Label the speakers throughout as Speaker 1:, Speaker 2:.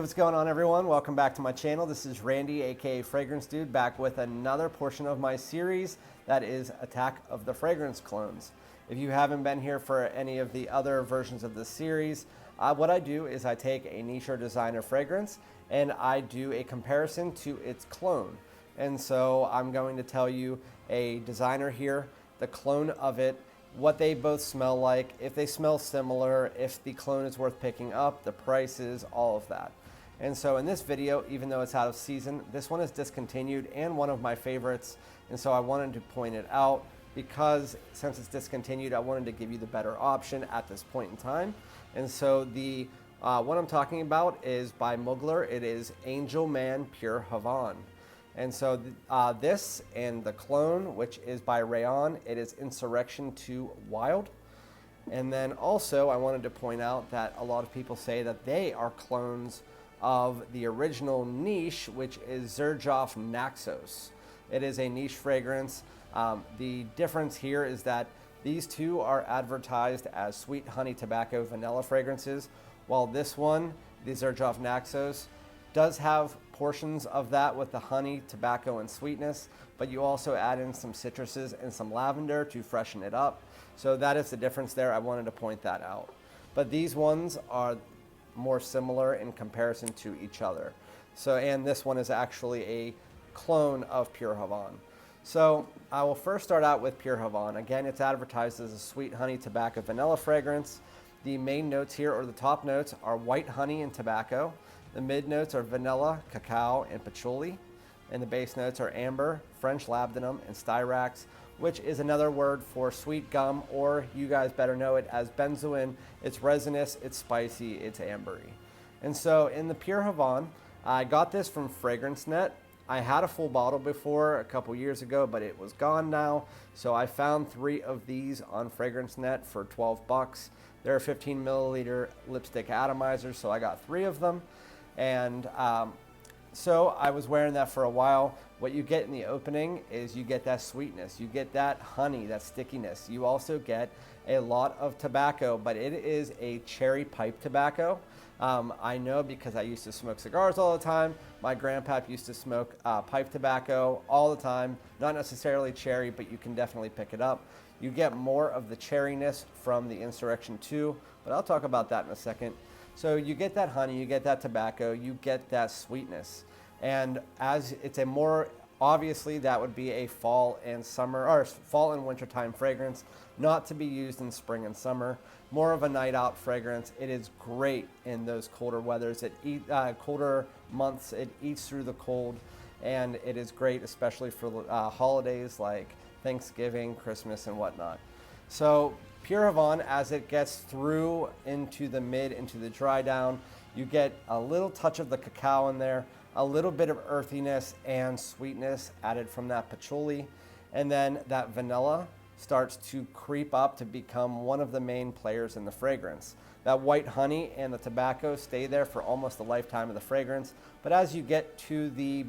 Speaker 1: What's going on, everyone? Welcome back to my channel. This is Randy, aka Fragrance Dude, back with another portion of my series that is Attack of the Fragrance Clones. If you haven't been here for any of the other versions of this series, what I do is I take a niche or designer fragrance and I do a comparison to its clone. And so I'm going to tell you a designer here, the clone of it, what they both smell like, if they smell similar, if the clone is worth picking up, the prices, all of that. And so in this video, even though it's out of season, this one is discontinued and one of my favorites. And so I wanted to point it out because since it's discontinued, I wanted to give you the better option at this point in time. And so the what I'm talking about is by Mugler. It is Angel Man Pure Havane. And so this and the clone, which is by Rayane, it is Insurrection 2 Wild. And then also I wanted to point out that a lot of people say that they are clones of the original niche, which is Xerjoff Naxos. It is a niche fragrance. The difference here is that these two are advertised as sweet honey tobacco vanilla fragrances, while this one, the Xerjoff Naxos, does have portions of that with the honey, tobacco, and sweetness, but you also add in some citruses and some lavender to freshen it up. So that is the difference there. I wanted to point that out. But these ones are more similar in comparison to each other. So, and this one is actually a clone of Pure Havane. So I will first start out with Pure Havane. Again, it's advertised as a sweet honey tobacco vanilla fragrance. The main notes here, or the top notes, are white honey and tobacco. The mid notes are vanilla, cacao, and patchouli. And the base notes are amber, French labdanum, and styrax, which is another word for sweet gum, or you guys better know it as benzoin. It's resinous, it's spicy, it's ambery. And so in the Pure Havane, I got this from FragranceNet. I had a full bottle before a couple years ago, but it was gone now. So I found 3 of these on FragranceNet for 12 bucks. They're 15 milliliter lipstick atomizers, so I got 3 of them. And so I was wearing that for a while. What you get in the opening is you get that sweetness, you get that honey, that stickiness. You also get a lot of tobacco, but it is a cherry pipe tobacco. I know because I used to smoke cigars all the time. My grandpap used to smoke pipe tobacco all the time. Not necessarily cherry, but you can definitely pick it up. You get more of the cherryness from the Insurrection 2, but I'll talk about that in a second. So you get that honey, you get that tobacco, you get that sweetness. And as it's a more, obviously that would be a fall and summer, or fall and wintertime fragrance, not to be used in spring and summer. More of a night out fragrance. It is great in those colder weathers. Colder months, it eats through the cold, and it is great especially for holidays like Thanksgiving, Christmas, and whatnot. So Pure Havane, as it gets through into the dry down, you get a little touch of the cacao in there, a little bit of earthiness and sweetness added from that patchouli, and then that vanilla starts to creep up to become one of the main players in the fragrance. That white honey and the tobacco stay there for almost the lifetime of the fragrance, but as you get to the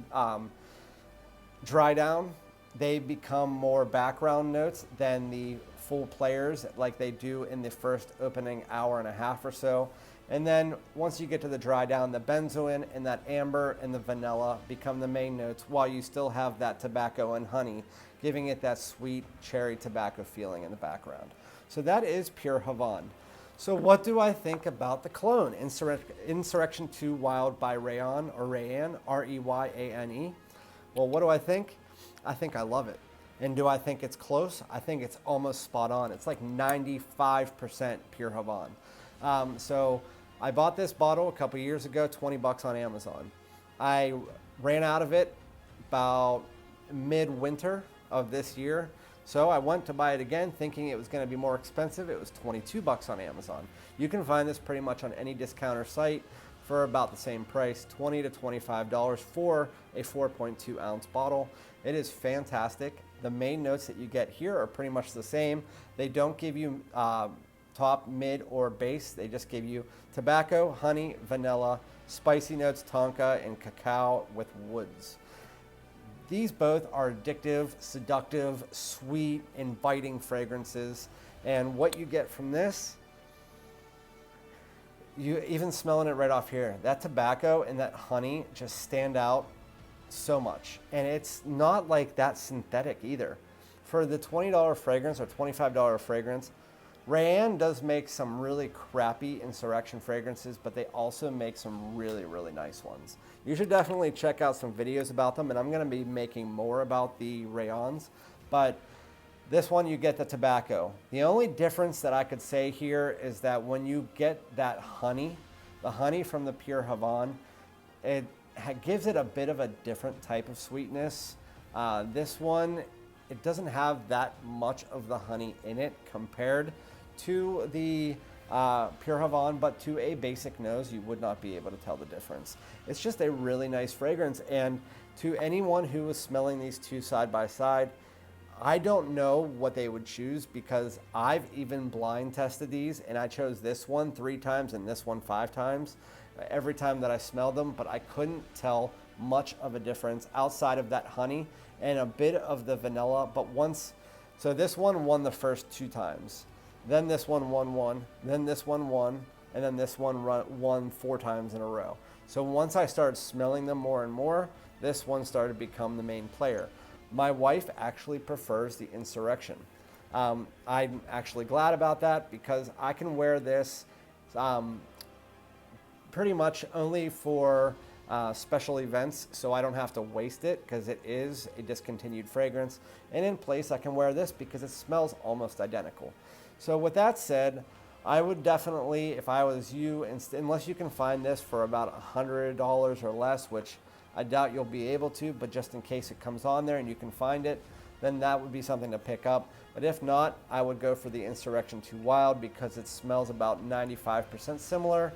Speaker 1: dry down, they become more background notes than the full players like they do in the first opening hour and a half or so. And then once you get to the dry down, the benzoin and that amber and the vanilla become the main notes, while you still have that tobacco and honey, giving it that sweet cherry tobacco feeling in the background. So that is Pure Havane. So what do I think about the clone? Insurrection 2 Wild by Rayane, or Rayane, R-E-Y-A-N-E. Well, what do I think? I think I love it. And do I think it's close? I think it's almost spot on. It's like 95% Pure Havane. So I bought this bottle a couple years ago, 20 bucks on Amazon. I ran out of it about mid-winter of this year. So I went to buy it again thinking it was going to be more expensive. It was 22 bucks on Amazon. You can find this pretty much on any discounter site for about the same price, $20 to $25 for a 4.2 ounce bottle. It is fantastic. The main notes that you get here are pretty much the same. They don't give you top, mid, or base. They just give you tobacco, honey, vanilla, spicy notes, tonka, and cacao with woods. These both are addictive, seductive, sweet, inviting fragrances. And what you get from this you even smelling it right off here, that tobacco and that honey just stand out so much. And it's not like that synthetic either. For the $20 fragrance or $25 fragrance, Rayane does make some really crappy Insurrection fragrances, but they also make some really, really nice ones. You should definitely check out some videos about them, and I'm going to be making more about the Rayanes, but this one you get the tobacco. The only difference that I could say here is that when you get that honey, the honey from the pure Havane, it gives it a bit of a different type of sweetness. This one, it doesn't have that much of the honey in it compared to the pure Havane, but to a basic nose, you would not be able to tell the difference. It's just a really nice fragrance, and to anyone who was smelling these two side by side, I don't know what they would choose, because I've even blind tested these, and I chose this one 3 times and this one 5 times every time that I smelled them, but I couldn't tell much of a difference outside of that honey and a bit of the vanilla. But so this one won the first 2 times, then this one won 1, then this one won, and then this one won 4 times in a row. So once I started smelling them more and more, this one started to become the main player. My wife actually prefers the Insurrection. I'm actually glad about that, because I can wear this pretty much only for special events, so I don't have to waste it, because it is a discontinued fragrance. And in place, I can wear this because it smells almost identical. So with that said, I would definitely, if I was you, unless you can find this for about $100 or less, which I doubt you'll be able to, but just in case it comes on there and you can find it, then that would be something to pick up. But if not, I would go for the Insurrection 2 Wild, because it smells about 95% similar.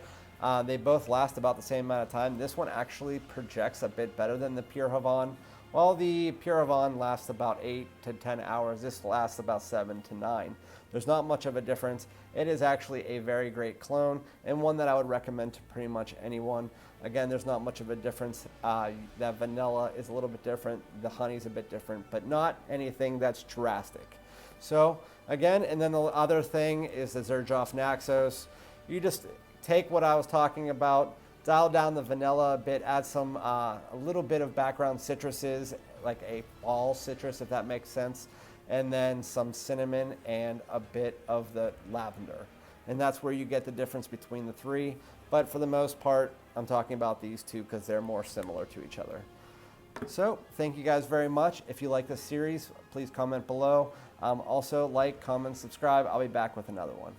Speaker 1: They both last about the same amount of time. This one actually projects a bit better than the pure Havane. While the pure Havane lasts about 8 to 10 hours, this lasts about 7 to 9. There's not much of a difference. It is actually a very great cologne, and one that I would recommend to pretty much anyone. Again, there's not much of a difference. That vanilla is a little bit different. The honey's a bit different, but not anything that's drastic. So again, and then the other thing is the Xerjoff Naxos. You just take what I was talking about, dial down the vanilla a bit, add some a little bit of background citruses, like a fall citrus, if that makes sense, and then some cinnamon and a bit of the lavender. And that's where you get the difference between the 3. But for the most part, I'm talking about these 2 because they're more similar to each other. So thank you guys very much. If you like this series, please comment below. Also like, comment, subscribe. I'll be back with another one.